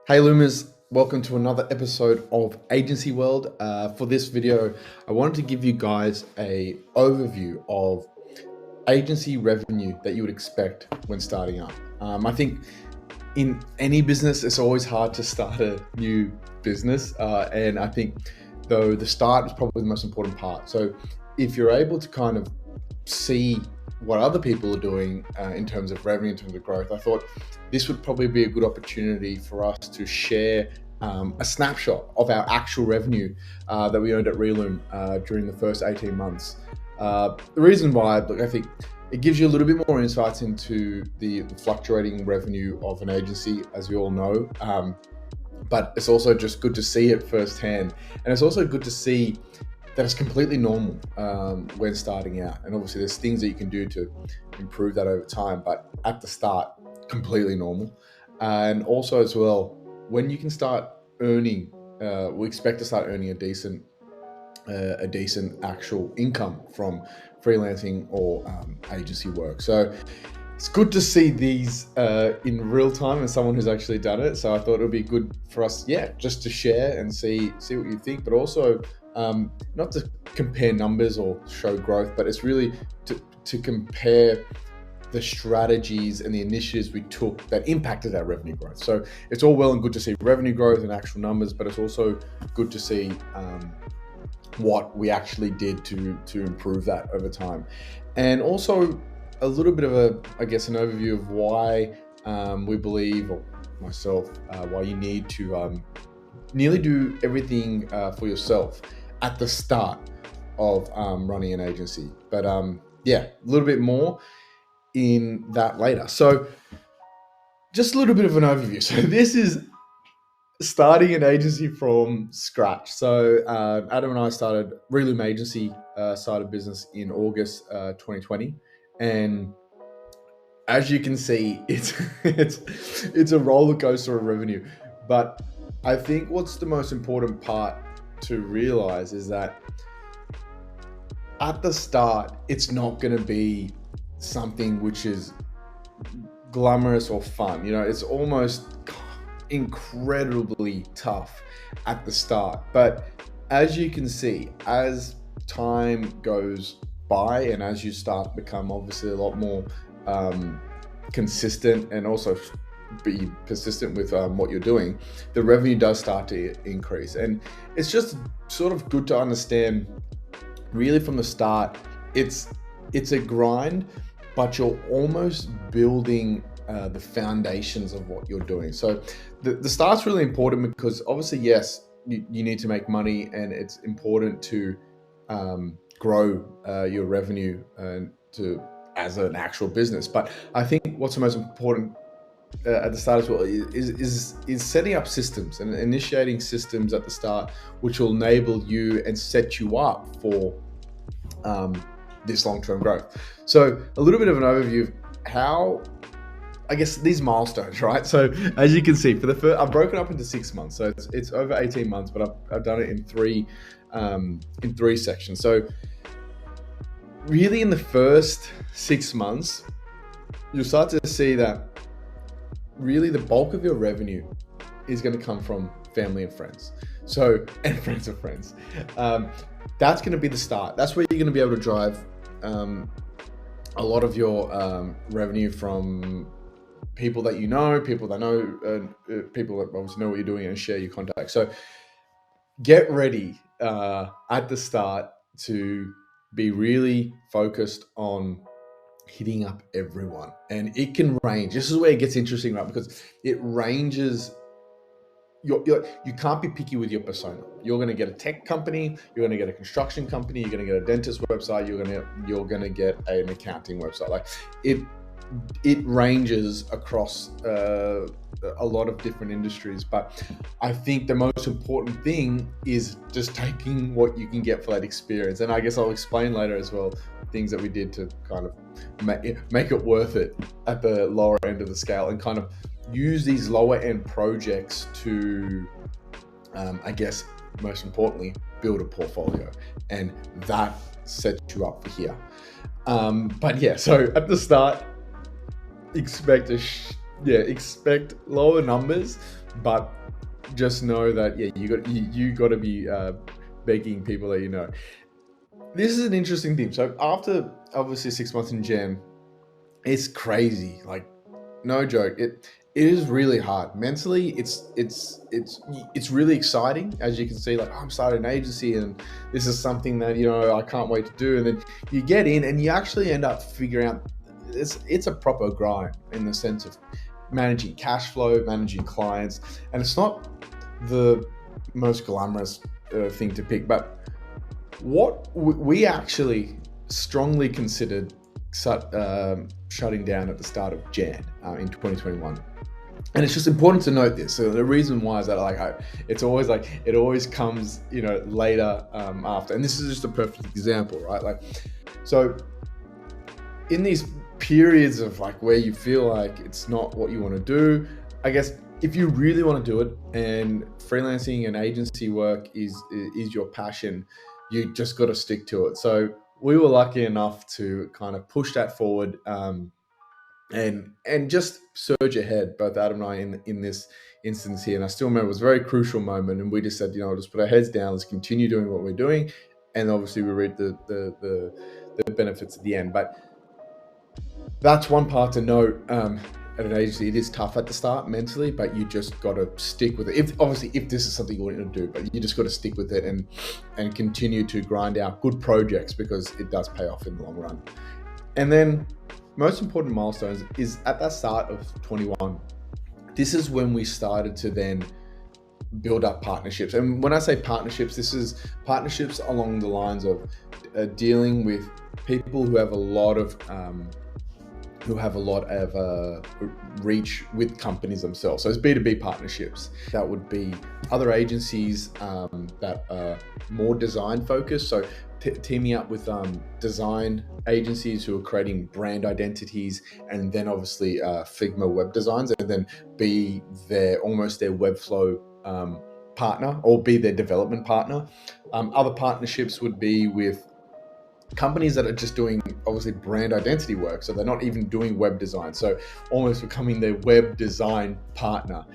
Hey Loomers, welcome to another episode of Agency World. For this video, I wanted to give you guys a overview of agency revenue that you would expect when starting up. I think in any business, it's always hard to start a new business. And I think though the start is probably the most important part. So if you're able to kind of see what other people are doing in terms of revenue, in terms of growth, I thought this would probably be a good opportunity for us to share a snapshot of our actual revenue that we earned at Reloom during the first 18 months. The reason why, look, I think it gives you a little bit more insights into the fluctuating revenue of an agency, as we all know. But it's also just good to see it firsthand. And it's also good to see that it's completely normal when starting out. And obviously there's things that you can do to improve that over time, but at the start, completely normal. And also as well, when you can start earning, we expect to start earning a decent actual income from freelancing or agency work. So it's good to see these in real time as someone who's actually done it. So I thought it would be good for us, just to share and see what you think, but also not to compare numbers or show growth, but it's really to compare the strategies and the initiatives we took that impacted our revenue growth. So it's all well and good to see revenue growth and actual numbers, but it's also good to see what we actually did to improve that over time. And also a little bit of an overview of why we believe, or myself, why you need to nearly do everything for yourself at the start of running an agency. But a little bit more in that later. So just a little bit of an overview. So this is starting an agency from scratch. So Adam and I started Reloom Agency, started business in August 2020. And as you can see, it's a roller coaster of revenue. But I think what's the most important part to realize is that at the start, it's not going to be something which is glamorous or fun. It's almost incredibly tough at the start. But as you can see, as time goes by and as you start to become obviously a lot more consistent and also be persistent with what you're doing, the revenue does start to increase. And it's just sort of good to understand really from the start, it's a grind, but you're almost building the foundations of what you're doing. So the start's really important because obviously, yes, you need to make money and it's important to grow your revenue as an actual business. But I think what's the most important at the start as well is setting up systems and initiating systems at the start, which will enable you and set you up for this long-term growth. So a little bit of an overview of how, these milestones, right? So as you can see, for the first, I've broken up into 6 months. So it's over 18 months, but I've done it in three sections. So really in the first 6 months, you'll start to see that really the bulk of your revenue is going to come from family and friends. So, and friends of friends. That's going to be the start. That's where you're going to be able to drive a lot of your revenue from people that you know, people that know, people that obviously know what you're doing and share your contacts. So get ready at the start to be really focused on hitting up everyone. And it can range. This is where it gets interesting, right? Because it ranges. You can't be picky with your persona. You're going to get a tech company, you're going to get a construction company, you're going to get a dentist website, you're going to get an accounting website. Like it ranges across a lot of different industries. But I think the most important thing is just taking what you can get for that experience. And I guess I'll explain later as well things that we did to kind of make it worth it at the lower end of the scale and kind of use these lower end projects to, most importantly, build a portfolio, and that sets you up for here. So at the start, expect lower numbers, but just know that you got to be begging people that you know. This is an interesting thing. So after obviously 6 months in Jan, it's crazy. Like, no joke. It is really hard mentally. It's really exciting, as you can see. Like, I'm starting an agency, and this is something that I can't wait to do. And then you get in, and you actually end up figuring out it's a proper grind in the sense of managing cash flow, managing clients, and it's not the most glamorous thing to pick. But what we actually strongly considered shutting down at the start of Jan in 2021. And it's just important to note this. So the reason why is that it always comes later after. And this is just a perfect example, right? So in these periods of where you feel like it's not what you want to do, I guess if you really want to do it and freelancing and agency work is your passion, you just got to stick to it. So we were lucky enough to kind of push that forward and just surge ahead, both Adam and I, in this instance here. And I still remember it was a very crucial moment, and we just said, just put our heads down, let's continue doing what we're doing, and obviously we reap the benefits at the end. But that's one part to note. At an agency, it is tough at the start mentally, but you just got to stick with it. If this is something you want to do, but you just got to stick with it and continue to grind out good projects, because it does pay off in the long run. And then most important milestones is at that start of 21. This is when we started to then build up partnerships. And when I say partnerships, this is partnerships along the lines of dealing with people who have a lot of reach with companies themselves. So it's B2B partnerships. That would be other agencies that are more design focused. So teaming up with design agencies who are creating brand identities, and then obviously Figma web designs, and then be almost their Webflow partner, or be their development partner. Other partnerships would be with companies that are just doing obviously brand identity work, so they're not even doing web design, so almost becoming their web design partner.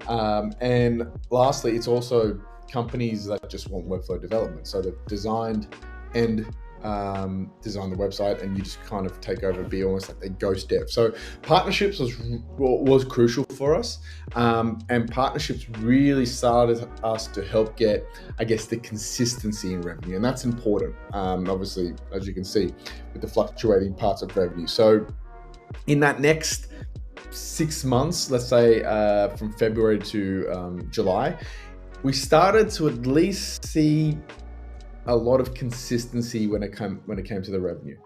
And lastly, it's also companies that just want Webflow development, so they've designed and design the website, and you just kind of take over and be almost like a ghost dev. So partnerships was crucial for us, and partnerships really started us to help get, I guess, the consistency in revenue, and that's important. Obviously, as you can see, with the fluctuating parts of revenue. So in that next 6 months, let's say from February to July, we started to at least see a lot of consistency when it came to the revenue.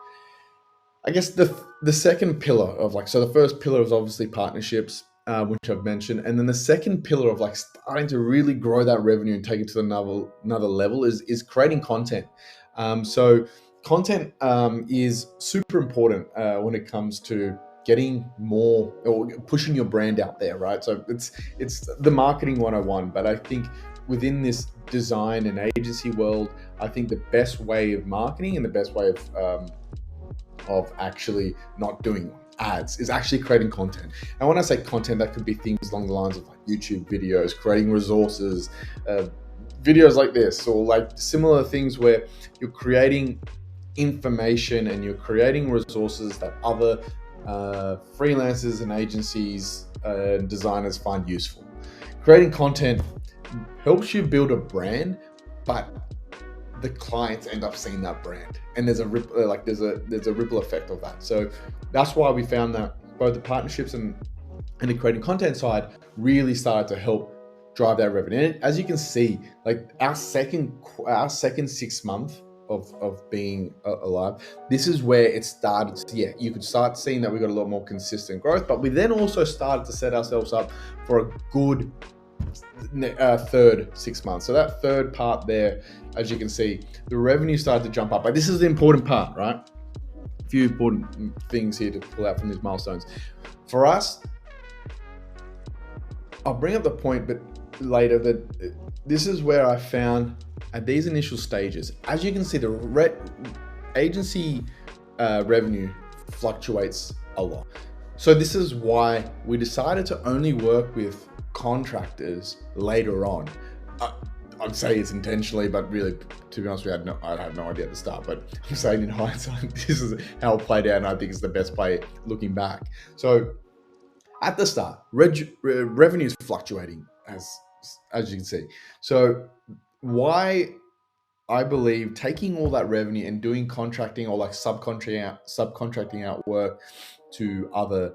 I guess the second pillar of so the first pillar is obviously partnerships, which I've mentioned, and then the second pillar of starting to really grow that revenue and take it to another level is creating content. So content is super important when it comes to getting more or pushing your brand out there, right? So it's the marketing 101, but I think within this design and agency world, I think the best way of marketing and the best way of actually not doing ads is actually creating content. And when I say content, that could be things along the lines of YouTube videos, creating resources, videos like this, or similar things where you're creating information and you're creating resources that other freelancers and agencies and designers find useful. Creating content helps you build a brand, but the clients end up seeing that brand, and there's a ripple effect of that. So that's why we found that both the partnerships and the creating content side really started to help drive that revenue. And as you can see, our second 6 month of being alive, this is where it started. You could start seeing that we got a lot more consistent growth, but we then also started to set ourselves up for a good third 6 months. So that third part there, as you can see, the revenue started to jump up. But this is the important part, right? A few important things here to pull out from these milestones. For us, I'll bring up the point but later, that this is where I found at these initial stages, as you can see, the agency revenue fluctuates a lot. So this is why we decided to only work with contractors later on. I'd say it's intentionally, but really, to be honest, I had no idea at the start. But I'm saying in hindsight, this is how it played out, and I think it's the best play looking back. So at the start, revenue is fluctuating, as you can see. So why I believe taking all that revenue and doing contracting or like subcontracting out work to other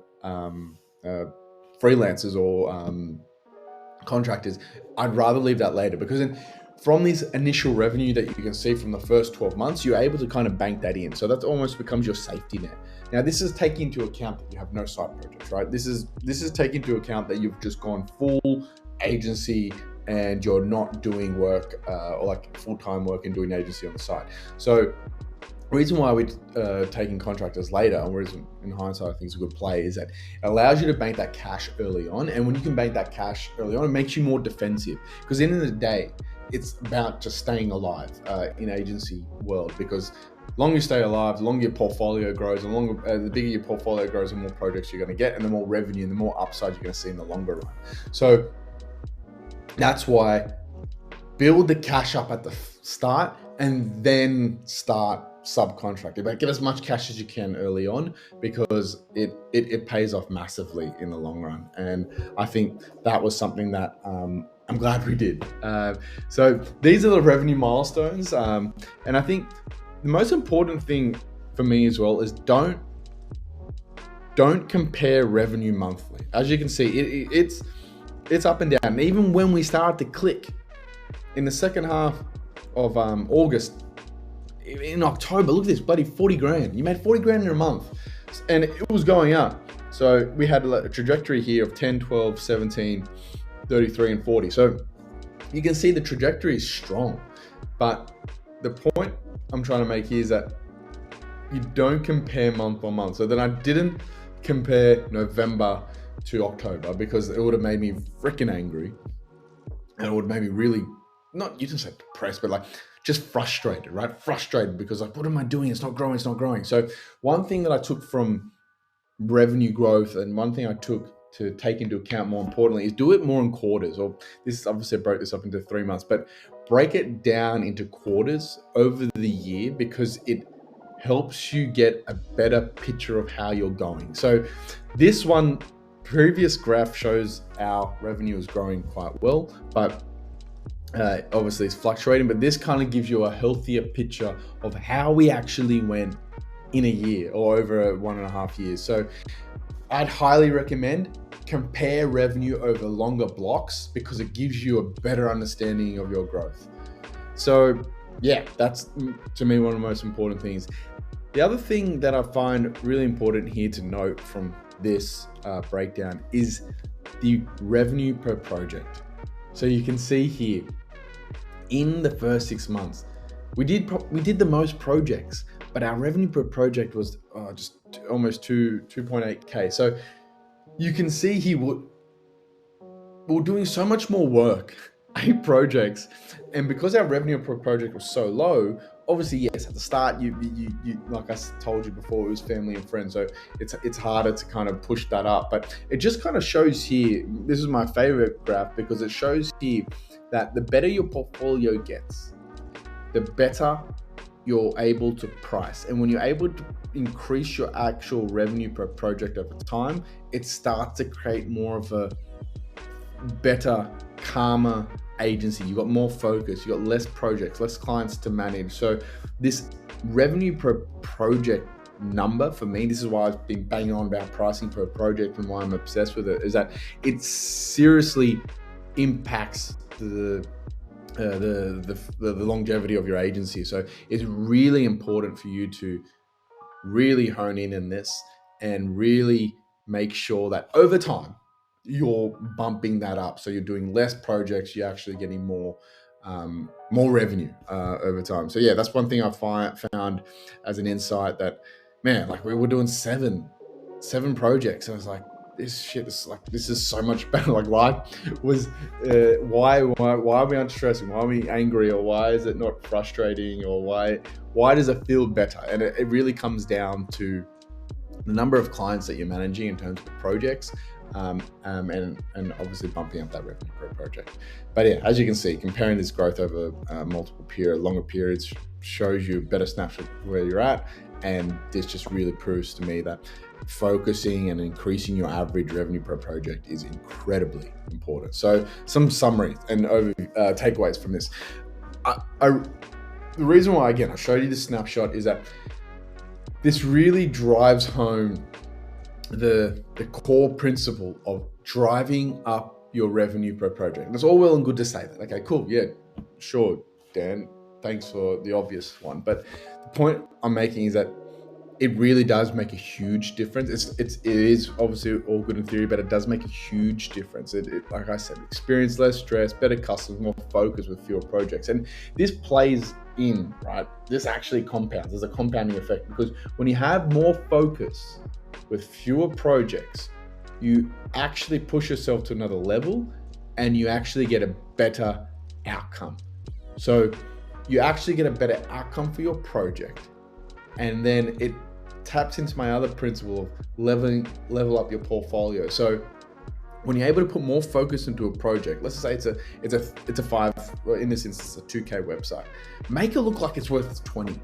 freelancers or contractors, I'd rather leave that later, because from this initial revenue that you can see from the first 12 months, you're able to kind of bank that in. So that almost becomes your safety net. Now, this is taking into account that you have no side projects, right? This is taking into account that you've just gone full agency and you're not doing work or like full-time work and doing agency on the side. So the reason why we're taking contractors later, whereas in hindsight I think it's a good play, is that it allows you to bank that cash early on. And when you can bank that cash early on, it makes you more defensive. Because at the end of the day, it's about just staying alive in agency world. Because the longer you stay alive, the longer your portfolio grows, the bigger your portfolio grows, the more projects you're going to get, and the more revenue and the more upside you're going to see in the longer run. So that's why build the cash up at the start and then start subcontracting, but get as much cash as you can early on, because it pays off massively in the long run. And I think that was something that I'm glad we did. So these are the revenue milestones, and I think the most important thing for me as well is don't compare revenue monthly. As you can see, it's up and down. And even when we started to click in the second half of August, in October, look at this, bloody 40 grand. You made 40 grand in a month, and it was going up. So we had a trajectory here of 10, 12, 17, 33, and 40. So you can see the trajectory is strong. But the point I'm trying to make here is that you don't compare month on month. So then I didn't compare November to October, because it would have made me freaking angry. And it would have made me really, you didn't say depressed, but like just frustrated, right? Frustrated because like, what am I doing? It's not growing. So one thing that I took from revenue growth, and one thing I took to take into account more importantly, is do it more in quarters. Or this is obviously, I broke this up into 3 months, but break it down into quarters over the year, because it helps you get a better picture of how you're going. So this previous graph shows our revenue is growing quite well, but obviously it's fluctuating, but this kind of gives you a healthier picture of how we actually went in a year or over 1.5 years. So I'd highly recommend compare revenue over longer blocks, because it gives you a better understanding of your growth. So yeah, that's to me one of the most important things. The other thing that I find really important here to note from this breakdown is the revenue per project. So you can see here, in the first 6 months, we did the most projects, but our revenue per project was just almost 2.8K. So you can see here we're doing so much more work, 8 projects, and because our revenue per project was so low, obviously, yes, at the start, you like I told you before, it was family and friends, so it's harder to kind of push that up. But it just kind of shows here, this is my favorite graph, because it shows here that the better your portfolio gets, the better you're able to price. And when you're able to increase your actual revenue per project over time, it starts to create more of a better, calmer agency. You got more focus, you got less projects, less clients to manage. So this revenue per project number, for me, this is why I've been banging on about pricing per project and why I'm obsessed with it, is that it seriously impacts the longevity of your agency. So it's really important for you to really hone in this and really make sure that over time you're bumping that up. So you're doing less projects, you're actually getting more revenue over time. So yeah, that's one thing I found as an insight, that man, like we were doing seven projects, and I was like, this is so much better. Like life was why are we unstressing? Why are we angry? Or why is it not frustrating? Or why does it feel better? And it really comes down to the number of clients that you're managing in terms of projects, and obviously bumping up that revenue per project. But yeah, as you can see, comparing this growth over multiple longer periods shows you a better snapshot of where you're at. And this just really proves to me that focusing and increasing your average revenue per project is incredibly important. So some summary and takeaways from this. The reason why, again, I showed you this snapshot is that this really drives home the core principle of driving up your revenue per project. And it's all well and good to say that. Okay, cool. Yeah, sure, Dan. Thanks for the obvious one. But the point I'm making is that it really does make a huge difference. It is obviously all good in theory, but it does make a huge difference. It like I said, experience less stress, better customers, more focus with fewer projects. And this plays in, right? This actually compounds. There's a compounding effect, because when you have more focus with fewer projects, you actually push yourself to another level and you actually get a better outcome. So you actually get a better outcome for your project. And then it taps into my other principle of level up your portfolio. So when you're able to put more focus into a project, let's say it's a 5, well, in this instance, a 2K website, make it look like it's worth 20.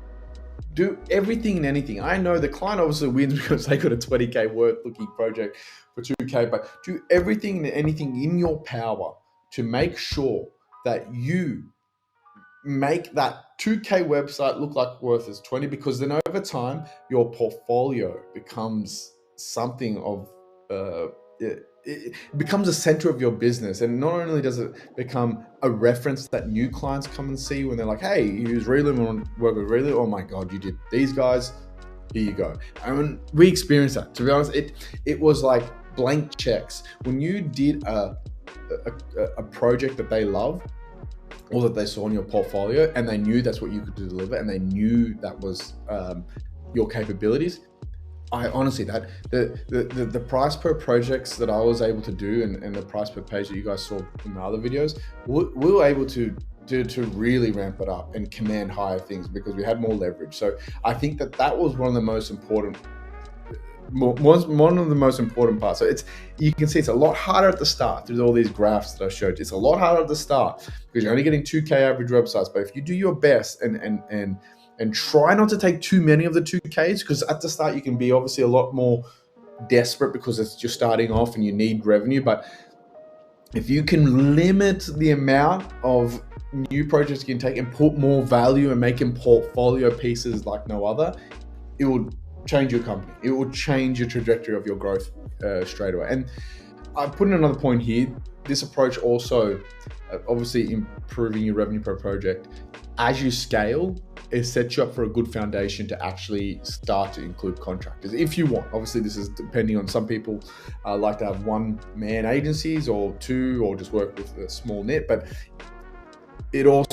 Do everything and anything. I know the client obviously wins because they got a 20K worth looking project for 2K, but do everything and anything in your power to make sure that you make that 2K website look like worth is 20, because then over time your portfolio becomes something of it becomes a center of your business. And not only does it become a reference that new clients come and see when they're like, hey, you use Reloom, want to work with Reloom? Oh my God, you did these guys, here you go. And we experienced that, to be honest. It was like blank checks. When you did a project that they love, or that they saw in your portfolio and they knew that's what you could deliver, and they knew that was your capabilities, I honestly, that the price per projects that I was able to do and the price per page that you guys saw in the other videos, we were able to really ramp it up and command higher things because we had more leverage. So I think that was one of the most important parts. So you can see it's a lot harder at the start through all these graphs that I showed you. It's a lot harder at the start because you're only getting 2K average websites. But if you do your best and try not to take too many of the 2Ks, because at the start you can be obviously a lot more desperate because it's just starting off and you need revenue. But if you can limit the amount of new projects you can take and put more value and make them portfolio pieces like no other, it will change your company. It will change your trajectory of your growth straight away. And I put in another point here. This approach also, obviously improving your revenue per project as you scale, it sets you up for a good foundation to actually start to include contractors if you want. Obviously, this is depending on some people like to have one-man agencies or two, or just work with a small net. But it's always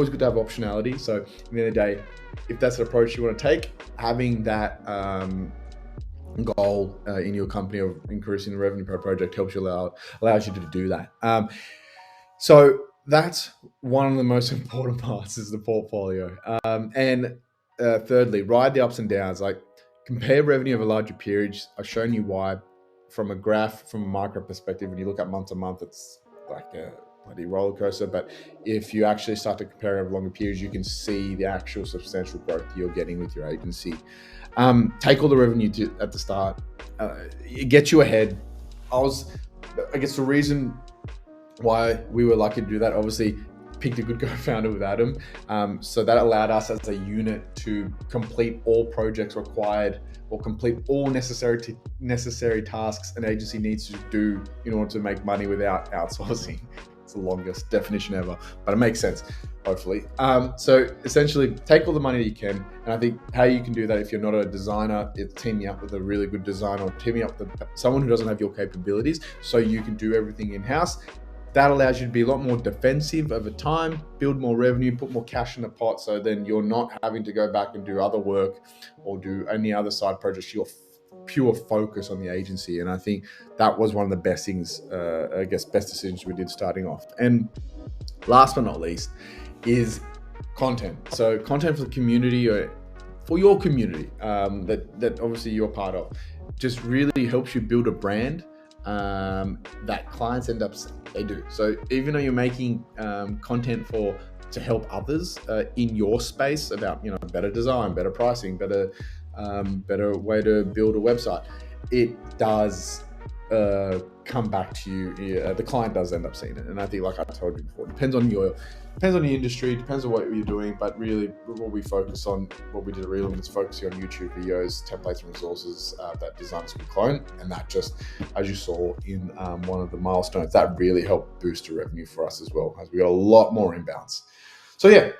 good to have optionality. So at the end of the day, if that's an approach you want to take, having that goal in your company of increasing the revenue per project helps you allows you to do that. So that's one of the most important parts, is the portfolio. And thirdly, ride the ups and downs. Like, compare revenue over larger periods. I've shown you why. From a graph, from a micro perspective, when you look at month to month, it's like a bloody roller coaster. But if you actually start to compare over longer periods, you can see the actual substantial growth you're getting with your agency. Take all the revenue at the start. It gets you ahead. I guess the reason why we were lucky to do that, obviously picked a good co-founder with Adam. So that allowed us as a unit to complete all projects required, or complete all necessary tasks an agency needs to do in order to make money without outsourcing. It's the longest definition ever, but it makes sense, hopefully. So essentially, take all the money that you can. And I think how you can do that, if you're not a designer, it's teaming up with a really good designer, or teaming up with someone who doesn't have your capabilities, so you can do everything in-house. That allows you to be a lot more defensive over time, build more revenue, put more cash in the pot, so then you're not having to go back and do other work or do any other side projects. You're pure focus on the agency. And I think that was one of the best things, best decisions we did starting off. And last but not least is content. So content for the community, or for your community that obviously you're part of. Just really helps you build a brand that clients end up they do. So even though you're making content to help others in your space about better design, better pricing, better way to build a website, it does come back to you. The client does end up seeing it, and I think, like I told you before, depends on the industry, depends on what you're doing. But really, what we focus on, what we did at Real is focusing on YouTube videos, templates, and resources that designers can clone, and that just, as you saw in one of the milestones, that really helped boost the revenue for us as well, as we got a lot more inbounds. So yeah,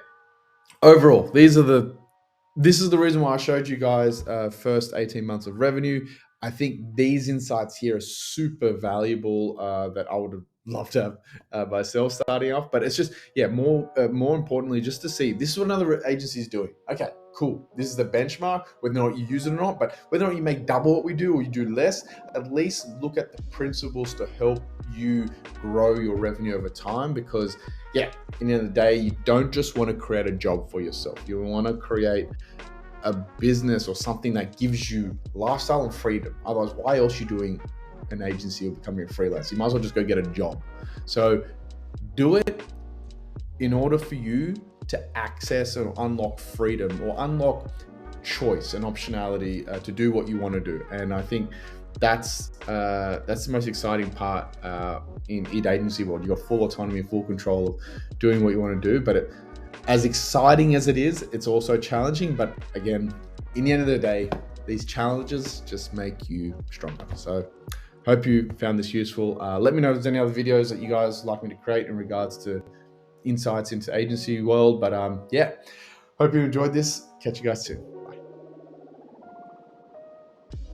overall, this is the reason why I showed you guys first 18 months of revenue. I think these insights here are super valuable that I would have loved to have myself starting off. But it's just, more importantly, just to see this is what another agency is doing. Okay, cool. This is the benchmark, whether or not you use it or not. But whether or not you make double what we do or you do less, at least look at the principles to help you grow your revenue over time. Because at the end of the day, you don't just want to create a job for yourself. You want to create a business or something that gives you lifestyle and freedom. Otherwise, why else are you doing an agency or becoming a freelancer? You might as well just go get a job. So do it in order for you to access or unlock freedom or unlock choice and optionality to do what you want to do. And I think that's the most exciting part in agency world. You got full autonomy, full control of doing what you want to do. But as exciting as it is, it's also challenging. But again, in the end of the day, these challenges just make you stronger. So hope you found this useful. Let me know if there's any other videos that you guys like me to create in regards to insights into agency world. But hope you enjoyed this. Catch you guys soon.